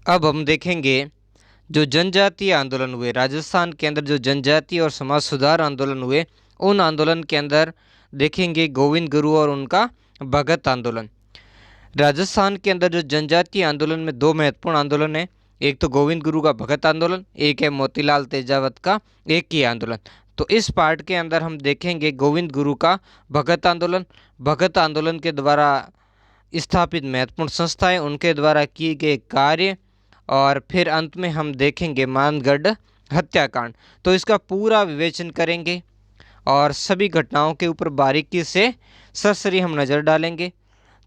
अब हम देखेंगे जो जनजातीय आंदोलन हुए राजस्थान के अंदर, जो जनजातीय और समाज सुधार आंदोलन हुए, उन आंदोलन के अंदर देखेंगे गोविंद गुरु और उनका भगत आंदोलन। राजस्थान के अंदर जो जनजातीय आंदोलन में दो महत्वपूर्ण आंदोलन है, एक तो गोविंद गुरु का भगत आंदोलन, एक है मोतीलाल तेजावत का एक ही आंदोलन। तो इस पार्ट के अंदर हम देखेंगे गोविंद गुरु का भगत आंदोलन, भगत आंदोलन के द्वारा स्थापित महत्वपूर्ण संस्थाएं, उनके द्वारा किए गए कार्य, और फिर अंत में हम देखेंगे मानगढ़ हत्याकांड। तो इसका पूरा विवेचन करेंगे और सभी घटनाओं के ऊपर बारीकी से सरसरी हम नज़र डालेंगे।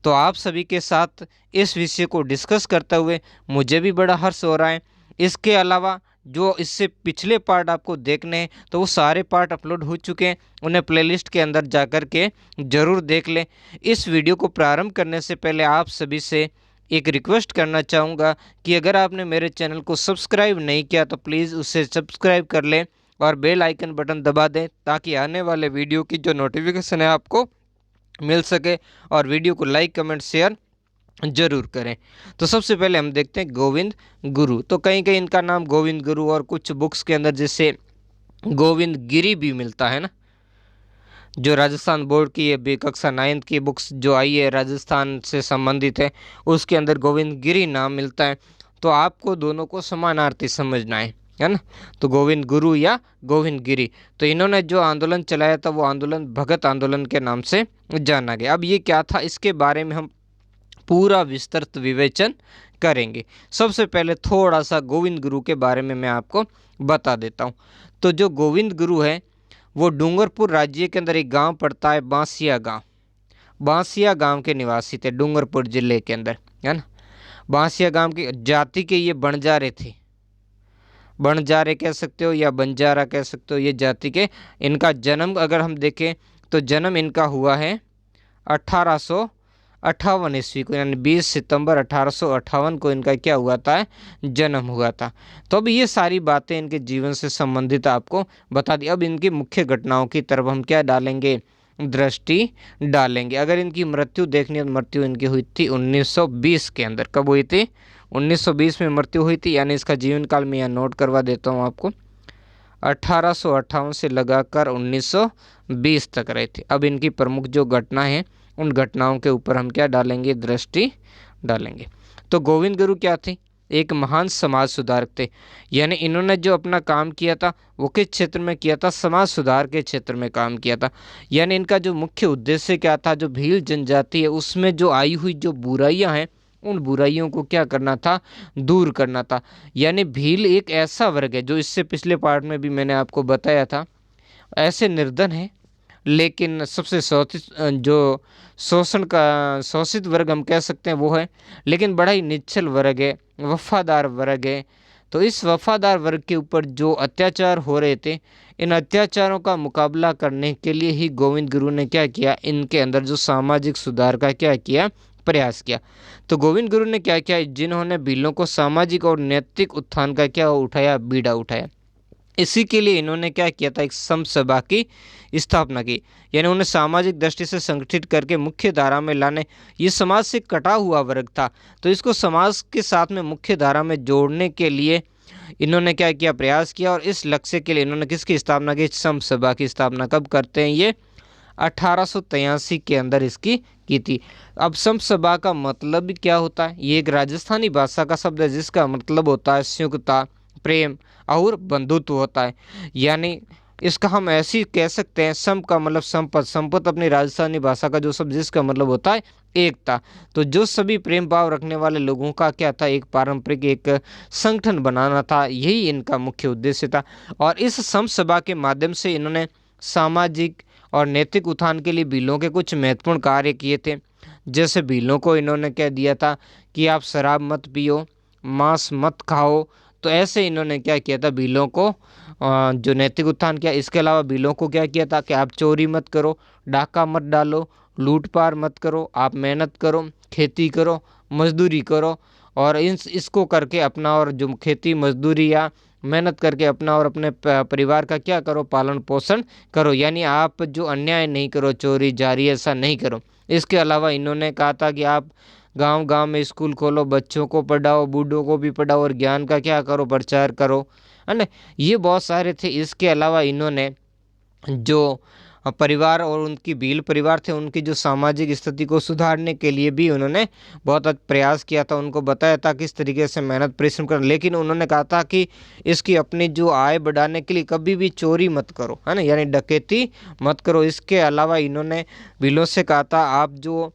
तो आप सभी के साथ इस विषय को डिस्कस करते हुए मुझे भी बड़ा हर्ष हो रहा है। इसके अलावा जो इससे पिछले पार्ट आपको देखने हैं तो वो सारे पार्ट अपलोड हो चुके हैं, उन्हें प्लेलिस्ट के अंदर जाकर के ज़रूर देख लें। इस वीडियो को प्रारंभ करने से पहले आप सभी से एक रिक्वेस्ट करना चाहूँगा कि अगर आपने मेरे चैनल को सब्सक्राइब नहीं किया तो प्लीज़ उसे सब्सक्राइब कर लें और बेल आइकन बटन दबा दें, ताकि आने वाले वीडियो की जो नोटिफिकेशन है आपको मिल सके, और वीडियो को लाइक कमेंट शेयर जरूर करें। तो सबसे पहले हम देखते हैं गोविंद गुरु। तो कहीं कहीं इनका नाम गोविंद गुरु और कुछ बुक्स के अंदर जैसे गोविंद गिरी भी मिलता है ना। जो राजस्थान बोर्ड की ये कक्षा 9th की बुक्स जो आई है राजस्थान से संबंधित है, उसके अंदर गोविंद गिरी नाम मिलता है। तो आपको दोनों को समानार्थी समझना है ना। तो गोविंद गुरु या गोविंद गिरी, तो इन्होंने जो आंदोलन चलाया था वो आंदोलन भगत आंदोलन के नाम से जाना गया। अब ये क्या था, इसके बारे में हम पूरा विस्तृत विवेचन करेंगे। सबसे पहले थोड़ा सा गोविंद गुरु के बारे में मैं आपको बता देता हूँ। तो जो गोविंद गुरु है वो डूंगरपुर राज्य के अंदर एक गांव पड़ता है, बांसिया गांव। बांसिया गांव के निवासी थे डूंगरपुर जिले के अंदर, है ना। बांसिया गांव की जाति के ये बंजारे थे, बंजारे कह सकते हो या बंजारा कह सकते हो, ये जाति के। इनका जन्म अगर हम देखें तो जन्म इनका हुआ है 1858 ईस्वी को, यानी 20 सितंबर 1858 को इनका क्या हुआ था, जन्म हुआ था। तो अब ये सारी बातें इनके जीवन से संबंधित आपको बता दी। अब इनकी मुख्य घटनाओं की तरफ हम क्या डालेंगे, दृष्टि डालेंगे। अगर इनकी मृत्यु देखनी है तो मृत्यु इनकी हुई थी 1920 के अंदर। कब हुई थी, 1920 में मृत्यु हुई थी। यानी इसका जीवन काल मैं यहाँ नोट करवा देता हूँ आपको, 1858 से लगाकर 1920 तक रहे थे। अब इनकी प्रमुख जो घटना है उन घटनाओं के ऊपर हम क्या डालेंगे, दृष्टि डालेंगे। तो गोविंद गुरु क्या थे, एक महान समाज सुधारक थे। यानी इन्होंने जो अपना काम किया था वो किस क्षेत्र में किया था, समाज सुधार के क्षेत्र में काम किया था। यानी इनका जो मुख्य उद्देश्य क्या था, जो भील जनजाति है उसमें जो आई हुई जो बुराइयां हैं उन बुराइयों को क्या करना था, दूर करना था। यानी भील एक ऐसा वर्ग है जो इससे पिछले पार्ट में भी मैंने आपको बताया था, ऐसे निर्धन है लेकिन सबसे शोषित, जो शोषण का शोषित वर्ग हम कह सकते हैं वो है, लेकिन बड़ा ही निश्चल वर्ग है, वफादार वर्ग है। तो इस वफादार वर्ग के ऊपर जो अत्याचार हो रहे थे, इन अत्याचारों का मुकाबला करने के लिए ही गोविंद गुरु ने क्या किया, इनके अंदर जो सामाजिक सुधार का क्या किया, प्रयास किया। तो गोविंद गुरु ने क्या किया, जिन्होंने भीलों को सामाजिक और नैतिक उत्थान का क्या उठाया, बीड़ा उठाया। इसी के लिए इन्होंने क्या किया था, एक सम सभा की स्थापना की। यानी उन्हें सामाजिक दृष्टि से संगठित करके मुख्य धारा में लाने, ये समाज से कटा हुआ वर्ग था तो इसको समाज के साथ में मुख्य धारा में जोड़ने के लिए इन्होंने क्या किया, प्रयास किया। और इस लक्ष्य के लिए इन्होंने किसकी स्थापना की, सम सभा की स्थापना कब करते हैं, ये 1883 के अंदर इसकी की थी। अब सम सभा का मतलब क्या होता है, ये एक राजस्थानी भाषा का शब्द है जिसका मतलब होता है संयुक्ता, प्रेम और बंधुत्व होता है। यानी इसका हम ऐसी कह सकते हैं, सम का मतलब संपत, संपत अपनी राजस्थानी भाषा का जो शब्द जिसका मतलब होता है एकता। तो जो सभी प्रेम भाव रखने वाले लोगों का क्या था, एक पारंपरिक एक संगठन बनाना था, यही इनका मुख्य उद्देश्य था। और इस सम सभा के माध्यम से इन्होंने सामाजिक और नैतिक उत्थान के लिए भीलों के कुछ महत्वपूर्ण कार्य किए थे। जैसे भीलों को इन्होंने क्या दिया था कि आप शराब मत पियो, मांस मत खाओ। तो ऐसे इन्होंने क्या किया था, भीलों को जो नैतिक उत्थान किया। इसके अलावा भीलों को क्या किया था कि आप चोरी मत करो, डाका मत डालो, लूटपाट मत करो, आप मेहनत करो, खेती करो, मजदूरी करो, और इसको करके अपना और जो खेती मजदूरी या मेहनत करके अपना और अपने परिवार का क्या करो, पालन पोषण करो। यानी आप जो अन्याय नहीं करो, चोरी जारी ऐसा नहीं करो। इसके अलावा इन्होंने कहा था कि आप गांव गांव में स्कूल खोलो, बच्चों को पढ़ाओ, बूढ़ों को भी पढ़ाओ और ज्ञान का क्या करो, प्रचार करो, है ना। ये बहुत सारे थे। इसके अलावा इन्होंने जो परिवार और उनकी भील परिवार थे उनकी जो सामाजिक स्थिति को सुधारने के लिए भी उन्होंने बहुत प्रयास किया था, उनको बताया था किस तरीके से मेहनत परिश्रम कर। लेकिन उन्होंने कहा था कि इसकी अपनी जो आय बढ़ाने के लिए कभी भी चोरी मत करो, है ना, यानी डकैती मत करो। इसके अलावा इन्होंने भीलों से कहा था आप जो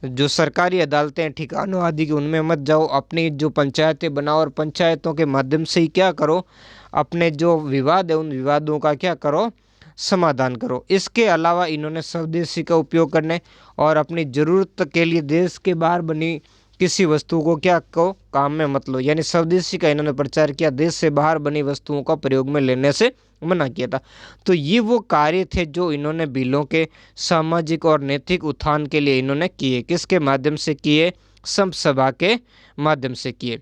जो सरकारी अदालतें हैं, ठिकानों आदि की, उनमें मत जाओ, अपनी जो पंचायतें बनाओ और पंचायतों के माध्यम से ही क्या करो, अपने जो विवाद है उन विवादों का क्या करो, समाधान करो। इसके अलावा इन्होंने स्वदेशी का उपयोग करने और अपनी ज़रूरत के लिए देश के बाहर बनी किसी वस्तु को क्या को काम में मत लो, यानी स्वदेशी का इन्होंने प्रचार किया, देश से बाहर बनी वस्तुओं का प्रयोग में लेने से मना किया था। तो ये वो कार्य थे जो इन्होंने भीलों के सामाजिक और नैतिक उत्थान के लिए इन्होंने किए। किसके माध्यम से किए? संत सभा के माध्यम से किए।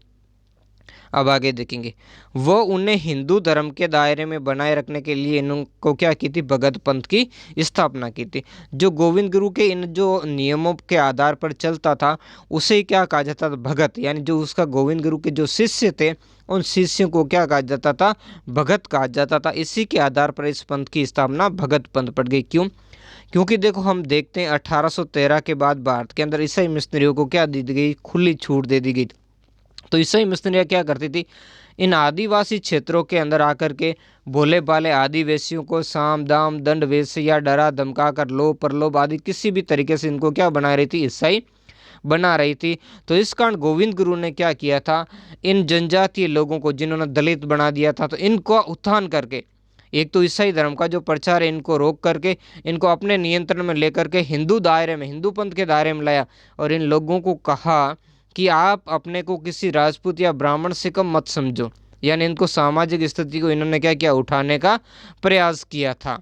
अब आगे देखेंगे, वो उन्हें हिंदू धर्म के दायरे में बनाए रखने के लिए इनको क्या की थी, भगत पंथ की स्थापना की थी। जो गोविंद गुरु के इन जो नियमों के आधार पर चलता था उसे ही क्या कहा जाता था, भगत, यानी जो उसका गोविंद गुरु के जो शिष्य थे उन शिष्यों को क्या कहा जाता था, भगत कहा जाता था। इसी के आधार पर इस पंथ की स्थापना भगत पंथ पड़ गई। क्यों? क्योंकि देखो हम देखते हैं 1813 के बाद भारत के अंदर ईसाई मिशनरियों को क्या दी गई, खुली छूट दे दी गई। तो ईसाई मिशनरियाँ क्या करती थी, इन आदिवासी क्षेत्रों के अंदर आकर के भोले भाले आदिवासियों को साम दाम दंड वेश्य या डरा धमका कर लोभ प्रलोभ आदि किसी भी तरीके से इनको क्या बना रही थी, ईसाई बना रही थी। तो इस कारण गोविंद गुरु ने क्या किया था, इन जनजातीय लोगों को जिन्होंने दलित बना दिया था, तो इनको उत्थान करके एक तो ईसाई धर्म का जो प्रचार है इनको रोक करके इनको अपने नियंत्रण में लेकर के हिंदू दायरे में, हिंदू पंथ के दायरे में लाया और इन लोगों को कहा कि आप अपने को किसी राजपूत या ब्राह्मण से कम मत समझो, यानी इनको सामाजिक स्थिति को इन्होंने क्या किया, उठाने का प्रयास किया था,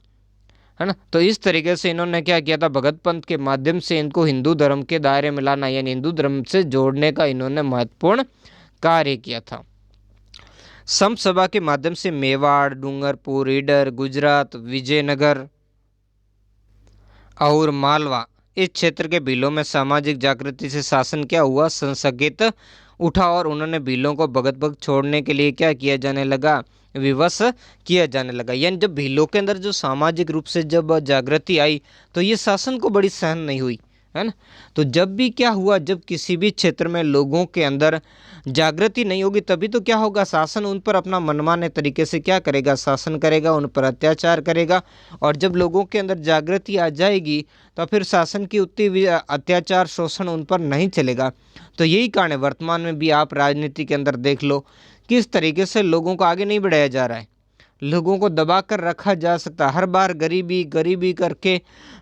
है ना। तो इस तरीके से इन्होंने क्या किया था, भगत पंथ के माध्यम से इनको हिंदू धर्म के दायरे में लाना, यानी हिंदू धर्म से जोड़ने का इन्होंने महत्वपूर्ण कार्य किया था। संत सभा के माध्यम से मेवाड़, डूंगरपुर, ईडर, गुजरात, विजयनगर और मालवा इस क्षेत्र के भीलों में सामाजिक जागृति से शासन क्या हुआ, संस्थगित उठा और उन्होंने भीलों को भगत भक्त छोड़ने के लिए क्या किया जाने लगा, विवश किया जाने लगा। यानी जब भीलों के अंदर जो सामाजिक रूप से जब जागृति आई तो ये शासन को बड़ी सहन नहीं हुई, है ना। तो जब भी क्या हुआ, जब किसी भी क्षेत्र में लोगों के अंदर जागृति नहीं होगी तभी तो क्या होगा, शासन उन पर अपना मनमाने तरीके से क्या करेगा, शासन करेगा, उन पर अत्याचार करेगा। और जब लोगों के अंदर जागृति आ जाएगी तो फिर शासन की उतनी अत्याचार शोषण उन पर नहीं चलेगा। तो यही कारण है वर्तमान में भी आप राजनीति के अंदर देख लो किस तरीके से लोगों को आगे नहीं बढ़ाया जा रहा है, लोगों को दबा कर रखा जा सकता। हर बार गरीबी गरीबी करके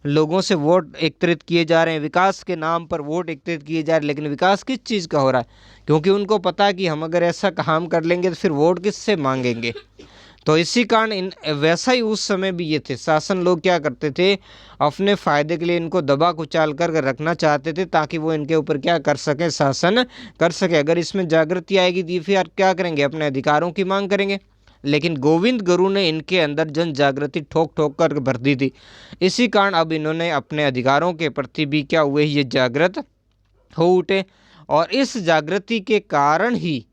लोगों से वोट एकत्रित किए जा रहे हैं, विकास के नाम पर वोट एकत्रित किए जा रहे हैं, लेकिन विकास किस चीज़ का हो रहा है, क्योंकि उनको पता है कि हम अगर ऐसा काम कर लेंगे तो फिर वोट किससे मांगेंगे। तो इसी कारण इन वैसा ही उस समय भी ये थे, शासन लोग क्या करते थे, अपने फायदे के लिए इनको दबा कुचाल कर रखना चाहते थे ताकि वो इनके ऊपर क्या कर सके, शासन कर सके। अगर इसमें जागृति आएगी तो फिर क्या करेंगे, अपने अधिकारों की मांग करेंगे। लेकिन गोविंद गुरु ने इनके अंदर जन जागृति ठोक ठोक कर भर दी थी। इसी कारण अब इन्होंने अपने अधिकारों के प्रति भी क्या हुए, ये जागृत हो उठे। और इस जागृति के कारण ही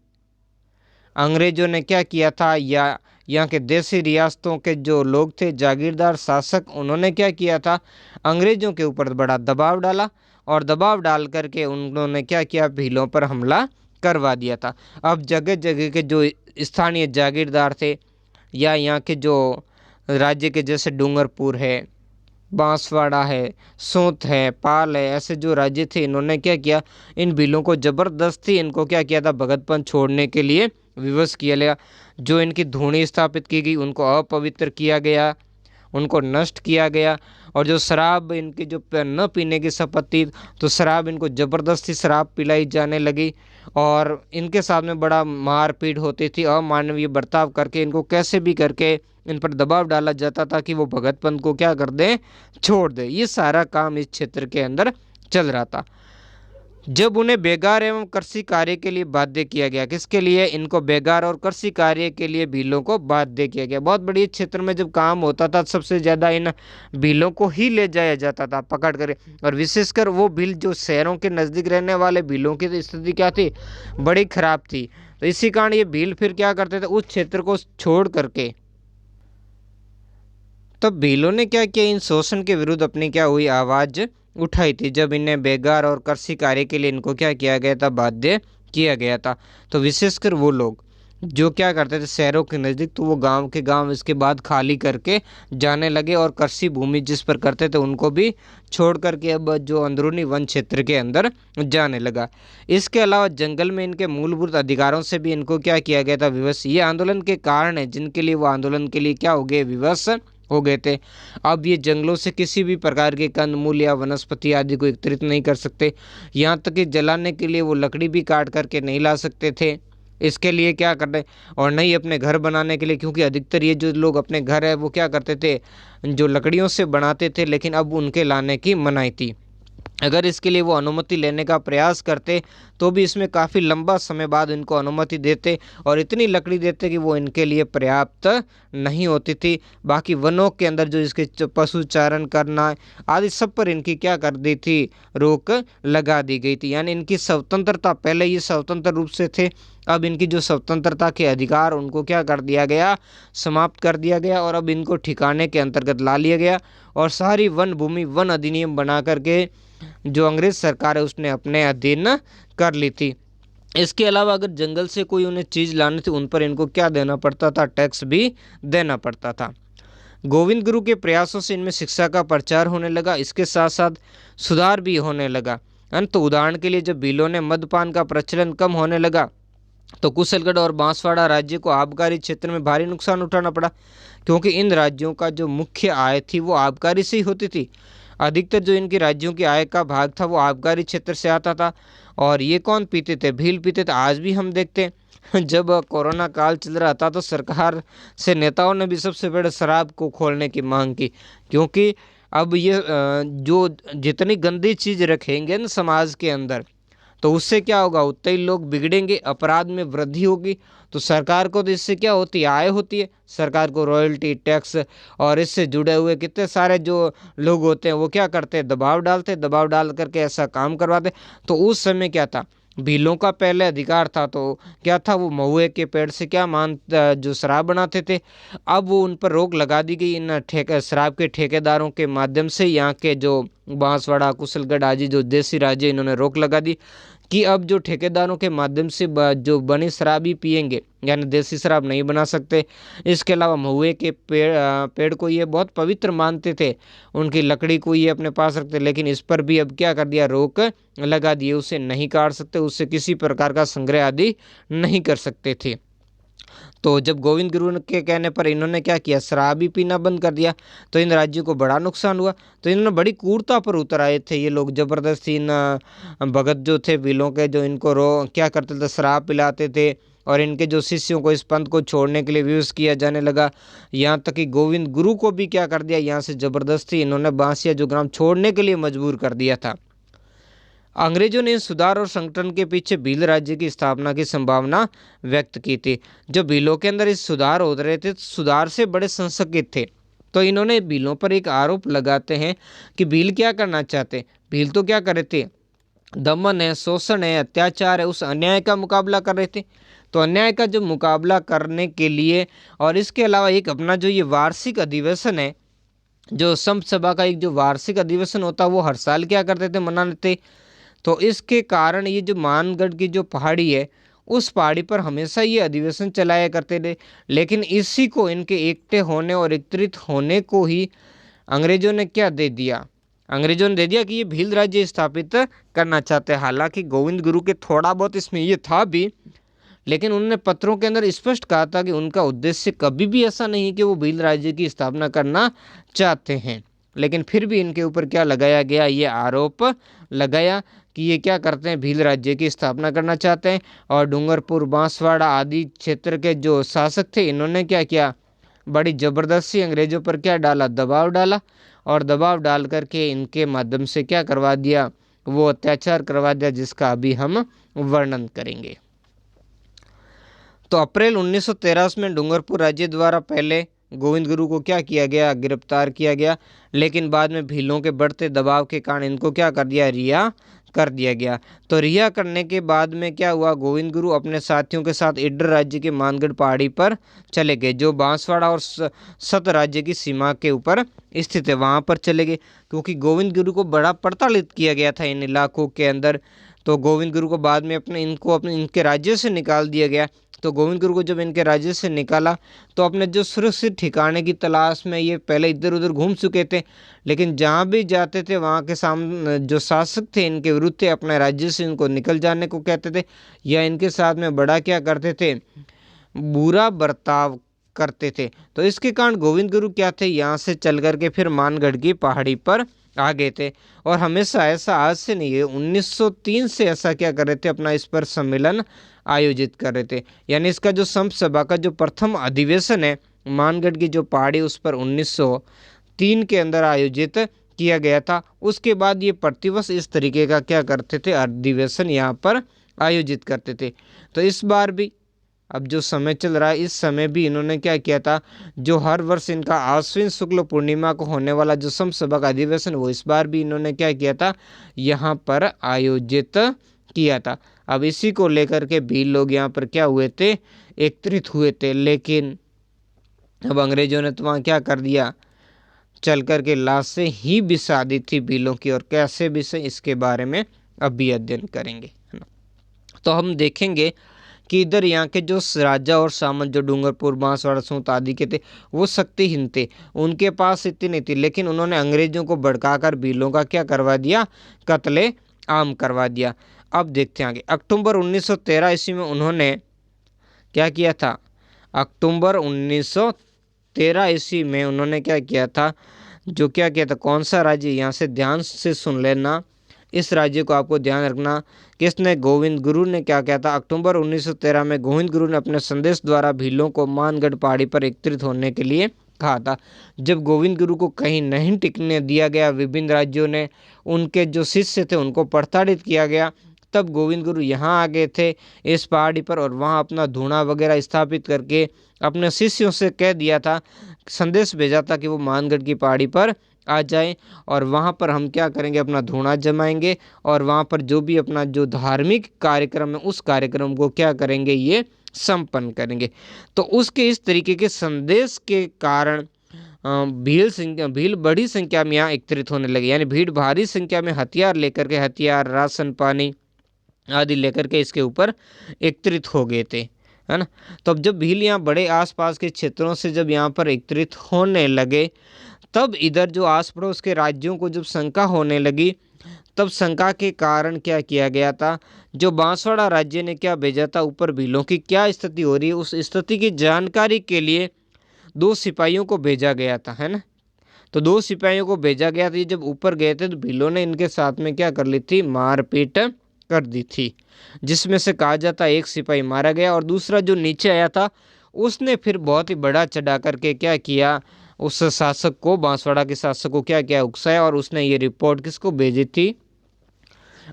अंग्रेजों ने क्या किया था, या यहाँ के देसी रियासतों के जो लोग थे, जागीरदार शासक, उन्होंने क्या किया था, अंग्रेजों के ऊपर बड़ा दबाव डाला और दबाव डाल करके उन्होंने क्या किया, भीलों पर हमला करवा दिया था। अब जगह जगह के जो स्थानीय जागीरदार थे या यहाँ के जो राज्य के जैसे डूंगरपुर है, बांसवाड़ा है, सोंत है, पाल है, ऐसे जो राज्य थे, इन्होंने क्या किया, इन भीलों को ज़बरदस्ती इनको क्या किया था, भगतपंथ छोड़ने के लिए विवश किया गया। जो इनकी धूणी स्थापित की गई उनको अपवित्र किया गया, उनको नष्ट किया गया। और जो शराब इनकी जो न पीने की शपथ थी, तो शराब इनको ज़बरदस्ती शराब पिलाई जाने लगी और इनके साथ में बड़ा मारपीट होती थी, अमानवीय बर्ताव करके इनको कैसे भी करके इन पर दबाव डाला जाता था कि वो भगत पंथ को क्या कर दें, छोड़ दें। ये सारा काम इस क्षेत्र के अंदर चल रहा था। जब उन्हें बेगार एवं कृषि कार्य के लिए बाध्य किया गया। किसके लिए? इनको बेगार और कृषि कार्य के लिए भीलों को बाध्य किया गया। बहुत बड़ी क्षेत्र में जब काम होता था सबसे ज्यादा इन भीलों को ही ले जाया जाता था पकड़ कर, और विशेषकर वो भील जो शहरों के नजदीक रहने वाले भीलों की स्थिति क्या थी? बड़ी खराब थी। तो इसी कारण ये भील फिर क्या करते थे, उस क्षेत्र को छोड़ करके। तब भीलों ने क्या किया, इन शोषण के विरुद्ध अपनी क्या हुई, आवाज उठाई थी। जब इन्हें बेगार और कृषि कार्य के लिए इनको क्या किया गया था, बाध्य किया गया था। तो विशेषकर वो लोग जो क्या करते थे शहरों के नज़दीक, तो वो गांव के गांव इसके बाद खाली करके जाने लगे, और कृषि भूमि जिस पर करते थे उनको भी छोड़ करके अब जो अंदरूनी वन क्षेत्र के अंदर जाने लगा। इसके अलावा जंगल में इनके मूलभूत अधिकारों से भी इनको क्या किया गया था, विवश। ये आंदोलन के कारण है जिनके लिए वो आंदोलन के लिए क्या हो गए, विवश हो गए थे। अब ये जंगलों से किसी भी प्रकार के कंदमूल या वनस्पति आदि को एकत्रित नहीं कर सकते, यहाँ तक कि जलाने के लिए वो लकड़ी भी काट करके नहीं ला सकते थे। इसके लिए क्या करते, और नहीं अपने घर बनाने के लिए, क्योंकि अधिकतर ये जो लोग अपने घर है वो क्या करते थे, जो लकड़ियों से बनाते थे, लेकिन अब उनके लाने की मनाही थी। अगर इसके लिए वो अनुमति लेने का प्रयास करते तो भी इसमें काफ़ी लंबा समय बाद इनको अनुमति देते, और इतनी लकड़ी देते कि वो इनके लिए पर्याप्त नहीं होती थी। बाकी वनों के अंदर जो इसके पशु चारण करना आदि सब पर इनकी क्या कर दी थी, रोक लगा दी गई थी। यानी इनकी स्वतंत्रता, पहले ये स्वतंत्र रूप से थे, अब इनकी जो स्वतंत्रता के अधिकार उनको क्या कर दिया गया, समाप्त कर दिया गया, और अब इनको ठिकाने के अंतर्गत ला लिया गया, और सारी वन भूमि वन अधिनियम बना करके जो अंग्रेज सरकार है उसने अपने अधीन कर ली थी। इसके अलावा अगर जंगल से कोई उन्हें चीज़ लानी थी उन पर इनको क्या देना पड़ता था, टैक्स भी देना पड़ता था। गोविंद गुरु के प्रयासों से इनमें शिक्षा का प्रचार होने लगा, इसके साथ साथ सुधार भी होने लगा। तो उदाहरण के लिए जब भीलों ने मद्यपान का प्रचलन कम होने लगा तो कुशलगढ़ और बांसवाड़ा राज्य को आबकारी क्षेत्र में भारी नुकसान उठाना पड़ा, क्योंकि इन राज्यों का जो मुख्य आय थी वो आबकारी से ही होती थी। अधिकतर जो इनकी राज्यों की आय का भाग था वो आबकारी क्षेत्र से आता था। और ये कौन पीते थे, भील पीते थे। आज भी हम देखते हैं जब कोरोना काल चल रहा था तो सरकार से नेताओं ने भी सबसे बड़े शराब को खोलने की मांग की, क्योंकि अब ये जो जितनी गंदी चीज़ रखेंगे ना समाज के अंदर, तो उससे क्या होगा, उतने ही लोग बिगड़ेंगे, अपराध में वृद्धि होगी। तो सरकार को तो इससे क्या होती है, आय होती है। सरकार को रॉयल्टी टैक्स और इससे जुड़े हुए कितने सारे जो लोग होते हैं वो क्या करते हैं, दबाव डालते, दबाव डाल करके ऐसा काम करवाते। तो उस समय क्या था, भीलों का पहले अधिकार था, तो क्या था, वो महुए के पेड़ से क्या जो शराब बनाते थे, अब वो उन पर रोक लगा दी गई। इन शराब के ठेकेदारों के माध्यम से यहाँ के जो बांसवाड़ा कुशलगढ़ आदि जो देसी राज्य, इन्होंने रोक लगा दी कि अब जो ठेकेदारों के माध्यम से जो बनी शराब ही पिएंगे, यानी देसी शराब नहीं बना सकते। इसके अलावा महुए के पेड़ को ये बहुत पवित्र मानते थे, उनकी लकड़ी को ये अपने पास रखते, लेकिन इस पर भी अब क्या कर दिया, रोक लगा दिए। उसे नहीं काट सकते, उससे किसी प्रकार का संग्रह आदि नहीं कर सकते थे। तो जब गोविंद गुरु के कहने पर इन्होंने क्या किया, शराब ही पीना बंद कर दिया, तो इन राज्यों को बड़ा नुकसान हुआ। तो इन्होंने बड़ी क्रूरता पर उतर आए थे ये लोग, जबरदस्ती इन भगत जो थे भीलों के, जो इनको क्या करते थे, शराब पिलाते थे, और इनके जो शिष्यों को इस पंथ को छोड़ने के लिए विवश किया जाने लगा। यहाँ तक कि गोविंद गुरु को भी क्या कर दिया, यहाँ से जबरदस्ती इन्होंने बांसिया जो ग्राम छोड़ने के लिए मजबूर कर दिया था। अंग्रेजों ने सुधार और संगठन के पीछे भील राज्य की स्थापना की संभावना व्यक्त की थी। जो भीलों के अंदर इस सुधार हो रहे थे, सुधार से बड़े संशकित थे। तो इन्होंने भीलों पर एक आरोप लगाते हैं कि भील क्या करना चाहते, भील तो क्या कर रहे थे, दमन है, शोषण है, अत्याचार है, उस अन्याय का मुकाबला कर रहे थे। तो अन्याय का जो मुकाबला करने के लिए, और इसके अलावा एक अपना जो ये वार्षिक अधिवेशन है, जो संत सभा का एक जो वार्षिक अधिवेशन होता है वो हर साल क्या करते थे, मनाते थे। तो इसके कारण ये जो मानगढ़ की जो पहाड़ी है, उस पहाड़ी पर हमेशा ये अधिवेशन चलाया करते थे। लेकिन इसी को, इनके एकटे होने और एकत्रित होने को ही अंग्रेजों ने क्या दे दिया, अंग्रेजों ने दे दिया कि ये भील राज्य स्थापित करना चाहते हैं। हालांकि गोविंद गुरु के थोड़ा बहुत इसमें ये था भी, लेकिन उन्होंने पत्रों के अंदर स्पष्ट कहा था कि उनका उद्देश्य कभी भी ऐसा नहीं कि वो भील राज्य की स्थापना करना चाहते हैं। लेकिन फिर भी इनके ऊपर क्या लगाया गया, ये आरोप लगाया कि ये क्या करते हैं, भील राज्य की स्थापना करना चाहते हैं। और डूंगरपुर, बांसवाड़ा आदि क्षेत्र के जो शासक थे, इन्होंने क्या किया, बड़ी ज़बरदस्ती अंग्रेजों पर क्या डाला, दबाव डाला, और दबाव डाल करके इनके माध्यम से क्या करवा दिया, वो अत्याचार करवा दिया जिसका अभी हम वर्णन करेंगे। तो अप्रैल 1913 में डूंगरपुर राज्य द्वारा पहले गोविंद गुरु को क्या किया गया, गिरफ्तार किया गया, लेकिन बाद में भीलों के बढ़ते दबाव के कारण इनको क्या कर दिया, रिहा कर दिया गया। तो रिहा करने के बाद में क्या हुआ, गोविंद गुरु अपने साथियों के साथ ईडर राज्य के मानगढ़ पहाड़ी पर चले गए, जो बांसवाड़ा और सत राज्य की सीमा के ऊपर स्थित है, वहां पर चले गए। क्योंकि गोविंद गुरु को बड़ा प्रताड़ित किया गया था इन इलाकों के अंदर, तो गोविंद गुरु को बाद में अपने इनके राज्य से निकाल दिया गया। तो गोविंद गुरु को जब इनके राज्य से निकाला तो अपने जो सुरक्षित ठिकाने की तलाश में ये पहले इधर उधर घूम चुके थे, लेकिन जहाँ भी जाते थे वहाँ के सामने जो शासक थे इनके विरुद्ध थे, अपने राज्य से इनको निकल जाने को कहते थे, या इनके साथ में बड़ा क्या करते थे, बुरा बर्ताव करते थे। तो इसके कारण गोविंद गुरु क्या थे, यहाँ से चल करके फिर मानगढ़ की पहाड़ी पर आ गए थे। और हमेशा ऐसा आज से नहीं है, 1903 से ऐसा क्या कर रहे थे, अपना इस पर सम्मेलन आयोजित कर रहे थे। यानी इसका जो संत सभा का जो प्रथम अधिवेशन है मानगढ़ की जो पहाड़ी, उस पर 1903 के अंदर आयोजित किया गया था। उसके बाद ये प्रतिवर्ष इस तरीके का क्या करते थे, अधिवेशन यहाँ पर आयोजित करते थे। तो इस बार भी अब जो समय चल रहा है, इस समय भी इन्होंने क्या किया था, जो हर वर्ष इनका आश्विन शुक्ल पूर्णिमा को होने वाला जो संत सभा का अधिवेशन, वो इस बार भी इन्होंने क्या किया था, यहाँ पर आयोजित किया था। अब इसी को लेकर के भील लोग यहाँ पर क्या हुए थे, एकत्रित हुए थे। लेकिन अब अंग्रेजों ने तो वहाँ क्या कर दिया, चल कर के लाशें ही बिछा दी थी भीलों की, और कैसे बिछे इसके बारे में अभी अध्ययन करेंगे, है ना। तो हम देखेंगे कि इधर यहाँ के जो राजा और सामंत जो डूंगरपुर, बांसवाड़ा, सूत आदि के थे, वो शक्तिहीन थे, उनके पास इतनी नहीं थी, लेकिन उन्होंने अंग्रेजों को भड़काकर भीलों का क्या करवा दिया, कत्ले आम करवा दिया। अब देखते हैं आगे। अक्टूबर 1913 ईस्वी में उन्होंने क्या किया था, अक्टूबर 1913 ईस्वी में उन्होंने क्या किया था, जो क्या किया था, कौन सा राज्य, यहाँ से ध्यान से सुन लेना, इस राज्य को आपको ध्यान रखना। किसने, गोविंद गुरु ने क्या किया था, अक्टूबर 1913 में गोविंद गुरु ने अपने संदेश द्वारा भीलों को मानगढ़ पहाड़ी पर एकत्रित होने के लिए कहा था। जब गोविंद गुरु को कहीं नहीं टिकने दिया गया, विभिन्न राज्यों ने उनके जो शिष्य थे उनको प्रताड़ित किया गया, तब गोविंद गुरु यहाँ आ गए थे इस पहाड़ी पर, और वहाँ अपना धूना वगैरह स्थापित करके अपने शिष्यों से कह दिया था, संदेश भेजा था कि वो मानगढ़ की पहाड़ी पर आ जाएं, और वहाँ पर हम क्या करेंगे, अपना धूना जमाएंगे, और वहाँ पर जो भी अपना जो धार्मिक कार्यक्रम है उस कार्यक्रम को क्या करेंगे, ये संपन्न करेंगे। तो उसके इस तरीके के संदेश के कारण भील बड़ी संख्या में यहाँ एकत्रित होने लगे। यानी भीड़ भारी संख्या में हथियार लेकर के, हथियार, राशन पानी आदि लेकर के इसके ऊपर एकत्रित हो गए थे, है ना। तो अब जब भील यहाँ बड़े आसपास के क्षेत्रों से जब यहाँ पर एकत्रित होने लगे, तब इधर जो आस पड़ोस के राज्यों को जब शंका होने लगी, तब शंका के कारण क्या किया गया था, जो बांसवाड़ा राज्य ने क्या भेजा था, ऊपर भीलों की क्या स्थिति हो रही है उस स्थिति की जानकारी के लिए 2 सिपाहियों को भेजा गया था, है ना। तो 2 सिपाहियों को भेजा गया था। जब ऊपर गए थे तो भीलों ने इनके साथ में क्या कर ली थी, मारपीट कर दी थी, जिसमें से कहा जाता है एक सिपाही मारा गया, और दूसरा जो नीचे आया था उसने फिर बहुत ही बड़ा चढ़ा करके क्या किया, उस शासक को, बांसवाड़ा के शासक को क्या किया, उकसाया, और उसने ये रिपोर्ट किसको भेजी थी,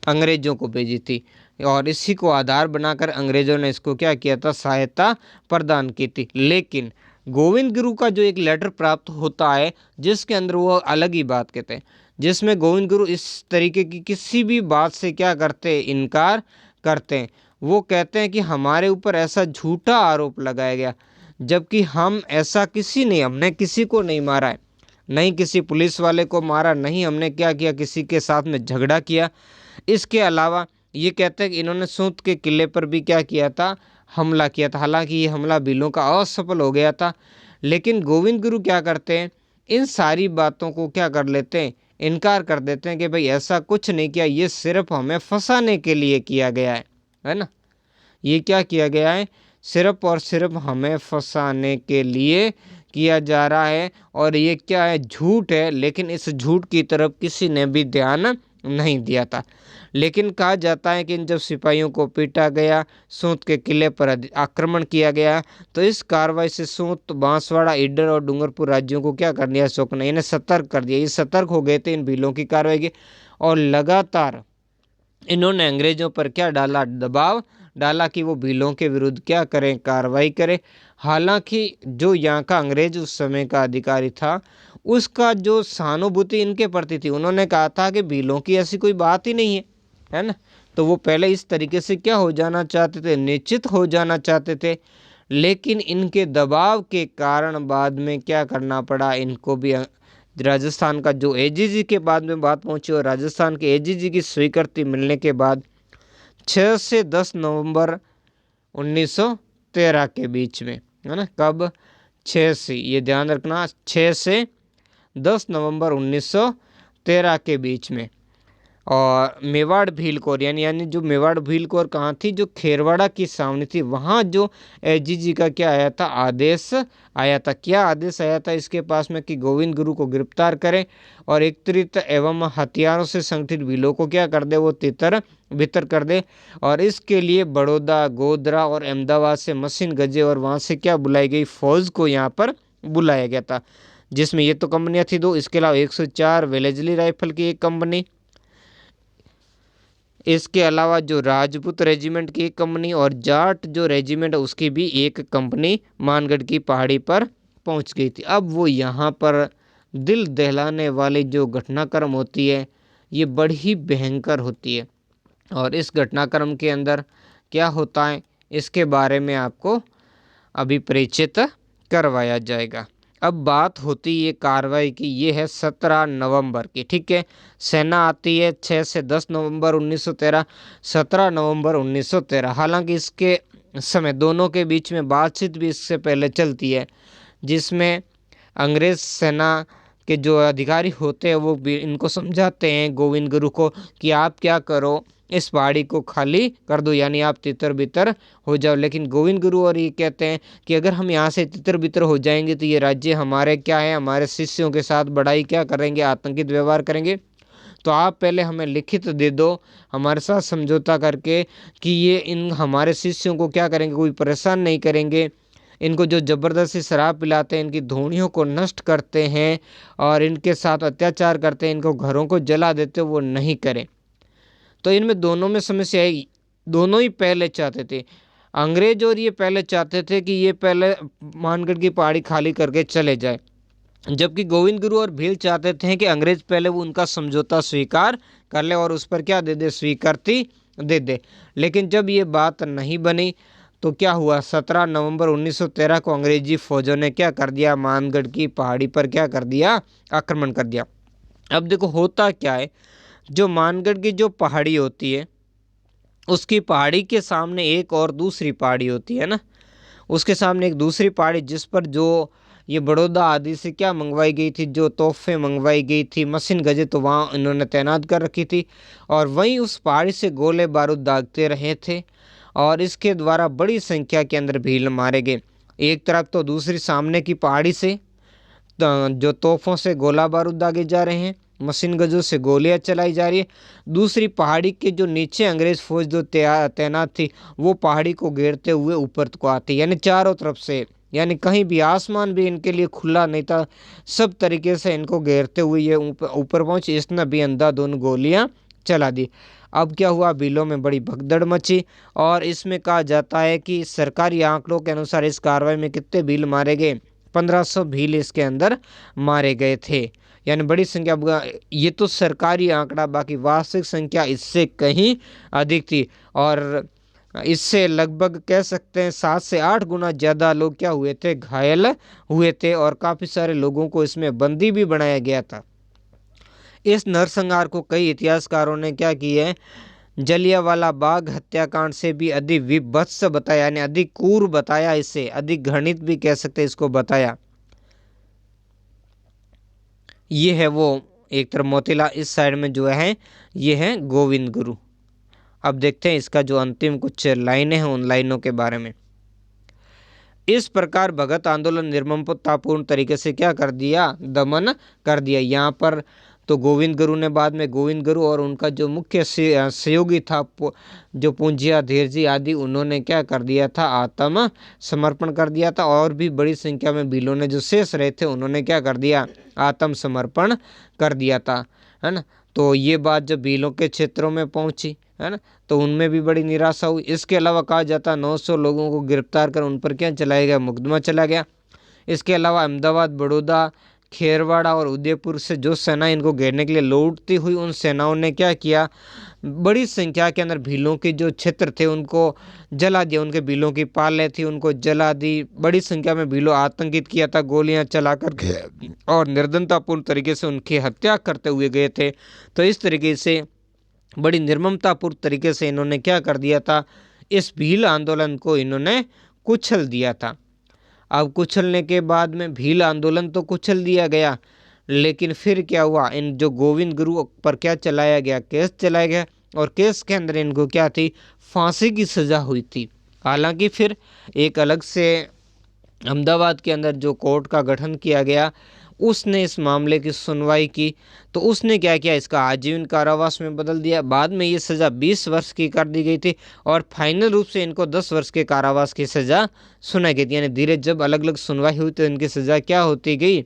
अंग्रेजों को भेजी थी। और इसी को आधार बनाकर अंग्रेजों ने इसको क्या किया था, सहायता प्रदान की थी। लेकिन गोविंद गुरु का जो एक लेटर प्राप्त होता है, जिसके अंदर वो अलग ही बात कहते हैं, जिसमें गोविंद गुरु इस तरीके की किसी भी बात से क्या करते हैं, इनकार करते हैं। वो कहते हैं कि हमारे ऊपर ऐसा झूठा आरोप लगाया गया, जबकि हम ऐसा हमने किसी को नहीं मारा है, नहीं किसी पुलिस वाले को मारा, नहीं हमने क्या किया, किसी के साथ में झगड़ा किया। इसके अलावा ये कहते हैं कि इन्होंने सूत के किले पर भी क्या किया था, हमला किया था। हालांकि ये हमला भीलों का असफल हो गया था, लेकिन गोविंद गुरु क्या करते हैं, इन सारी बातों को क्या कर लेते हैं, इनकार कर देते हैं कि भाई ऐसा कुछ नहीं किया, ये सिर्फ हमें फंसाने के लिए किया गया है ना। ये क्या किया गया है, सिर्फ और सिर्फ हमें फंसाने के लिए किया जा रहा है, और ये क्या है, झूठ है। लेकिन इस झूठ की तरफ किसी ने भी ध्यान नहीं दिया था। लेकिन कहा जाता है कि जब सिपाहियों को पीटा गया, सूत के किले पर आक्रमण किया गया, तो इस कार्रवाई से सूत, बांसवाड़ा, ईडर और डूंगरपुर राज्यों को क्या कर दिया, अशोक ने इन्हें सतर्क कर दिया। ये सतर्क हो गए थे इन भीलों की कार्रवाई के, और लगातार इन्होंने अंग्रेजों पर क्या डाला, दबाव डाला कि वो भीलों के विरुद्ध क्या करें, कार्रवाई करें। हालांकि जो यहाँ का अंग्रेज उस समय का अधिकारी था, उसका जो सहानुभूति इनके प्रति थी, उन्होंने कहा था कि भीलों की ऐसी कोई बात ही नहीं है ना। तो वो पहले इस तरीके से क्या हो जाना चाहते थे, निश्चित हो जाना चाहते थे। लेकिन इनके दबाव के कारण बाद में क्या करना पड़ा, इनको भी राजस्थान का जो एजीजी के बाद में बात पहुंची, और राजस्थान के एजीजी की स्वीकृति मिलने के बाद 6 से 10 नवंबर 1913 के बीच में, है ना, कब, 6 से, ये ध्यान रखना, 6 से 10 नवंबर 1913 के बीच में। और मेवाड़ भील कोर यानी जो मेवाड़ भील कोर कहाँ थी, जो खेरवाड़ा की सावनी थी, वहाँ जो एजीजी का क्या आया था, आदेश आया था। क्या आदेश आया था इसके पास में कि गोविंद गुरु को गिरफ्तार करें और एकत्रित एवं हथियारों से संगठित भीलों को क्या कर दे, वो तितर बितर कर दे। और इसके लिए बड़ौदा, गोधरा और अहमदाबाद से मशीन गजे और वहाँ से क्या बुलाई गई, फौज को यहाँ पर बुलाया गया था, जिसमें ये तो कंपनियाँ थी दो, इसके अलावा 104 वेलेजली राइफल की एक कंपनी, इसके अलावा जो राजपूत रेजिमेंट की एक कंपनी और जाट जो रेजिमेंट है उसकी भी एक कंपनी मानगढ़ की पहाड़ी पर पहुंच गई थी। अब वो यहाँ पर दिल दहलाने वाली जो घटनाक्रम होती है, ये बड़ी भयंकर होती है। और इस घटनाक्रम के अंदर क्या होता है, इसके बारे में आपको अभी परिचित करवाया जाएगा। अब बात होती है कार्रवाई की, ये है 17 नवंबर की, ठीक है। सेना आती है 6 से 10 नवंबर 1913, 17 नवंबर 1913। हालांकि इसके समय दोनों के बीच में बातचीत भी इससे पहले चलती है, जिसमें अंग्रेज सेना के जो अधिकारी होते हैं वो भी इनको समझाते हैं गोविंद गुरु को कि आप क्या करो, इस पहाड़ी को खाली कर दो, यानी आप तितर बितर हो जाओ। लेकिन गोविंद गुरु और ये कहते हैं कि अगर हम यहाँ से तितर बितर हो जाएंगे तो ये राज्य हमारे क्या है, हमारे शिष्यों के साथ बड़ाई क्या करेंगे, आतंकित व्यवहार करेंगे। तो आप पहले हमें लिखित दे दो हमारे साथ समझौता करके कि ये इन हमारे शिष्यों को क्या करेंगे, कोई परेशान नहीं करेंगे, इनको जो ज़बरदस्ती शराब पिलाते हैं, इनकी धोनियों को नष्ट करते हैं और इनके साथ अत्याचार करते हैं, इनको घरों को जला देते, वो नहीं करें। तो इनमें दोनों में समस्या है, दोनों ही पहले चाहते थे, अंग्रेज और ये पहले चाहते थे कि ये पहले मानगढ़ की पहाड़ी खाली करके चले जाए, जबकि गोविंद गुरु और भील चाहते थे कि अंग्रेज पहले वो उनका समझौता स्वीकार कर ले और उस पर क्या दे दे, स्वीकृति दे दे। लेकिन जब ये बात नहीं बनी तो क्या हुआ, 17 नवंबर 1913 को अंग्रेजी फौजों ने क्या कर दिया, मानगढ़ की पहाड़ी पर क्या कर दिया, आक्रमण कर दिया। अब देखो होता क्या है, जो मानगढ़ की जो पहाड़ी होती है, उसकी पहाड़ी के सामने एक और दूसरी पहाड़ी होती है ना, उसके सामने एक दूसरी पहाड़ी जिस पर जो ये बड़ौदा आदि से क्या मंगवाई गई थी, जो तोहफे मंगवाई गई थी, मशीन गजे तो वहाँ इन्होंने तैनात कर रखी थी, और वहीं उस पहाड़ी से गोले बारूद दागते रहे थे और इसके द्वारा बड़ी संख्या के अंदर भील मारे गए। एक तरफ तो दूसरी सामने की पहाड़ी से जो तोहफों से गोला बारूद दागे जा रहे हैं, मशीन गजों से गोलियां चलाई जा रही है, दूसरी पहाड़ी के जो नीचे अंग्रेज फौज जो तैनात थी वो पहाड़ी को घेरते हुए ऊपर को आती, यानी चारों तरफ से, यानी कहीं भी आसमान भी इनके लिए खुला नहीं था, सब तरीके से इनको घेरते हुए ये ऊपर पहुंचे। इसने भी अंधाधुंध गोलियां चला दी। अब क्या हुआ, बिलों में बड़ी भगदड़ मची और इसमें कहा जाता है कि सरकारी आंकड़ों के अनुसार इस कार्रवाई में कितने भील मारे गए, 1500 भील इसके अंदर मारे गए थे, यानी बड़ी संख्या। ये तो सरकारी आंकड़ा, बाकी वास्तविक संख्या इससे कहीं अधिक थी और इससे लगभग कह सकते हैं 7 से 8 गुना ज़्यादा लोग क्या हुए थे, घायल हुए थे और काफ़ी सारे लोगों को इसमें बंदी भी बनाया गया था। इस नरसंहार को कई इतिहासकारों ने क्या किया है, जलियांवाला बाग हत्याकांड से भी अधिक विभत्स बताया, यानी अधिक क्रूर बताया, इससे अधिक घृणित भी कह सकते हैं इसको बताया। ये है वो एक तरफ मोतीलाल, इस साइड में जो है ये है गोविंद गुरु। अब देखते हैं इसका जो अंतिम कुछ लाइनें हैं उन लाइनों के बारे में। इस प्रकार भगत आंदोलन निर्ममतापूर्ण तरीके से क्या कर दिया, दमन कर दिया। यहाँ पर तो गोविंद गुरु ने बाद में, गोविंद गुरु और उनका जो मुख्य सहयोगी था जो पूंजिया धीरजी आदि, उन्होंने क्या कर दिया था, आत्म समर्पण कर दिया था। और भी बड़ी संख्या में भीलों ने जो शेष रहे थे उन्होंने क्या कर दिया, आत्म समर्पण कर दिया था, है ना। तो ये बात जब भीलों के क्षेत्रों में पहुंची, है ना, तो उनमें भी बड़ी निराशा हुई। इसके अलावा कहा जाता है 900 लोगों को गिरफ्तार कर उन पर क्या चलाया गया, मुकदमा चला गया। इसके अलावा अहमदाबाद, बड़ौदा, खेरवाड़ा और उदयपुर से जो सेना इनको घेरने के लिए लौटती हुई, उन सेनाओं ने क्या किया, बड़ी संख्या के अंदर भीलों के जो क्षेत्र थे उनको जला दिया, उनके भीलों की पालें थी उनको जला दी। बड़ी संख्या में भीलों आतंकित किया था, गोलियां चला कर और निर्दयतापूर्ण तरीके से उनकी हत्या करते हुए गए थे। तो इस तरीके से बड़ी निर्ममतापूर्ण तरीके से इन्होंने क्या कर दिया था, इस भील आंदोलन को इन्होंने कुचल दिया था। अब कुचलने के बाद में भील आंदोलन तो कुचल दिया गया, लेकिन फिर क्या हुआ, इन जो गोविंद गुरु पर क्या चलाया गया, केस चलाया गया, और केस के अंदर इनको क्या थी, फांसी की सज़ा हुई थी। हालांकि फिर एक अलग से अहमदाबाद के अंदर जो कोर्ट का गठन किया गया, उसने इस मामले की सुनवाई की, तो उसने क्या किया, इसका आजीवन कारावास में बदल दिया। बाद में ये सज़ा 20 वर्ष की कर दी गई थी और फाइनल रूप से इनको 10 वर्ष के कारावास की सज़ा सुनाई गई थी। यानी धीरे जब अलग अलग सुनवाई हुई तो इनकी सज़ा क्या होती गई,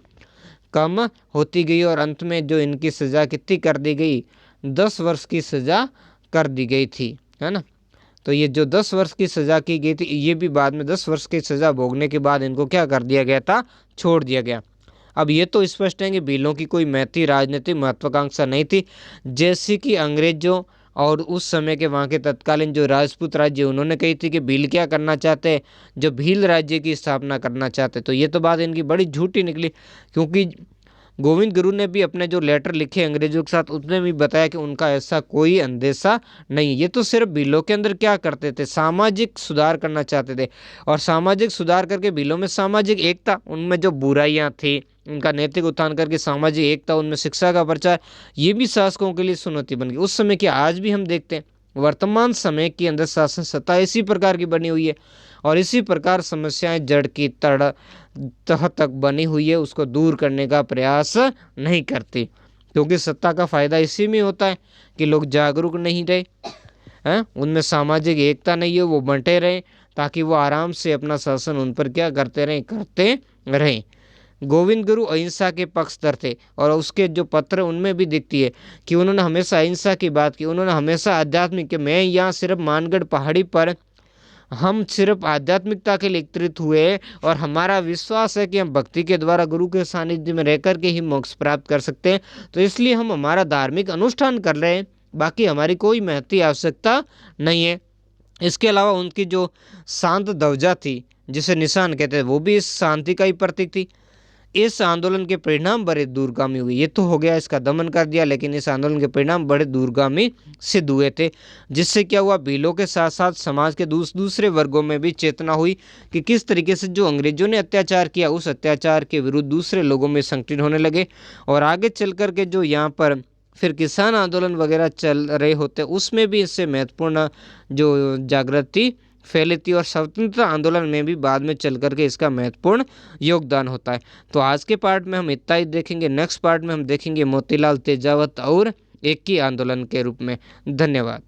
कम होती गई, और अंत में जो इनकी सज़ा कितनी कर दी गई, 10 वर्ष की सज़ा कर दी गई थी, है ना। तो ये जो 10 वर्ष की सज़ा की गई थी, ये भी बाद में 10 वर्ष की सज़ा भोगने के बाद इनको क्या कर दिया गया था, छोड़ दिया गया। अब ये तो स्पष्ट है कि भीलों की कोई महती राजनीतिक महत्वाकांक्षा नहीं थी, जैसे कि अंग्रेजों और उस समय के वहाँ के तत्कालीन जो राजपूत राज्य, उन्होंने कही थी कि भील क्या करना चाहते हैं, जो भील राज्य की स्थापना करना चाहते। तो ये तो बात इनकी बड़ी झूठी निकली, क्योंकि गोविंद गुरु ने भी अपने जो लेटर लिखे अंग्रेजों के साथ, उसमें भी बताया कि उनका ऐसा कोई अंदेशा नहीं। ये तो सिर्फ भीलों के अंदर क्या करते थे, सामाजिक सुधार करना चाहते थे, और सामाजिक सुधार करके भीलों में सामाजिक एकता, उनमें जो बुराइयां थी उनका नैतिक उत्थान करके सामाजिक एकता, उनमें शिक्षा का प्रचार, ये भी शासकों के लिए चुनौती बन गई उस समय की। आज भी हम देखते हैं वर्तमान समय के अंदर शासन सत्ता इसी प्रकार की बनी हुई है, और इसी प्रकार समस्याएं जड़ की तह तक बनी हुई है, उसको दूर करने का प्रयास नहीं करती, क्योंकि सत्ता का फायदा इसी में होता है कि लोग जागरूक नहीं रहे हैं, उनमें सामाजिक एकता नहीं है, वो बंटे रहें, ताकि वो आराम से अपना शासन उन पर क्या करते रहें। गोविंद गुरु अहिंसा के पक्षधर थे, और उसके जो पत्र उनमें भी दिखती है कि उन्होंने हमेशा अहिंसा की बात की। उन्होंने हमेशा आध्यात्मिक, कि मैं यहाँ सिर्फ मानगढ़ पहाड़ी पर हम सिर्फ आध्यात्मिकता के लिए एकत्रित हुए, और हमारा विश्वास है कि हम भक्ति के द्वारा गुरु के सानिध्य में रहकर के ही मोक्ष प्राप्त कर सकते हैं, तो इसलिए हम हमारा धार्मिक अनुष्ठान कर रहे हैं, बाकी हमारी कोई महती आवश्यकता नहीं है। इसके अलावा उनकी जो शांत ध्वजा थी, जिसे निशान कहते हैं, वो भी इस शांति का ही प्रतीक थी। इस आंदोलन के परिणाम बड़े दूरगामी हुए। ये तो हो गया, इसका दमन कर दिया, लेकिन इस आंदोलन के परिणाम बड़े दूरगामी सिद्ध हुए थे, जिससे क्या हुआ, भीलों के साथ साथ समाज के दूसरे वर्गों में भी चेतना हुई कि किस तरीके से जो अंग्रेजों ने अत्याचार किया, उस अत्याचार के विरुद्ध दूसरे लोगों में संगठित होने लगे। और आगे चल कर के जो यहाँ पर फिर किसान आंदोलन वगैरह चल रहे होते, उसमें भी इससे महत्वपूर्ण जो जागृति फैली थी, और स्वतंत्रता आंदोलन में भी बाद में चल करके इसका महत्वपूर्ण योगदान होता है। तो आज के पार्ट में हम इतना ही देखेंगे, नेक्स्ट पार्ट में हम देखेंगे मोतीलाल तेजावत और एक ही आंदोलन के रूप में। धन्यवाद।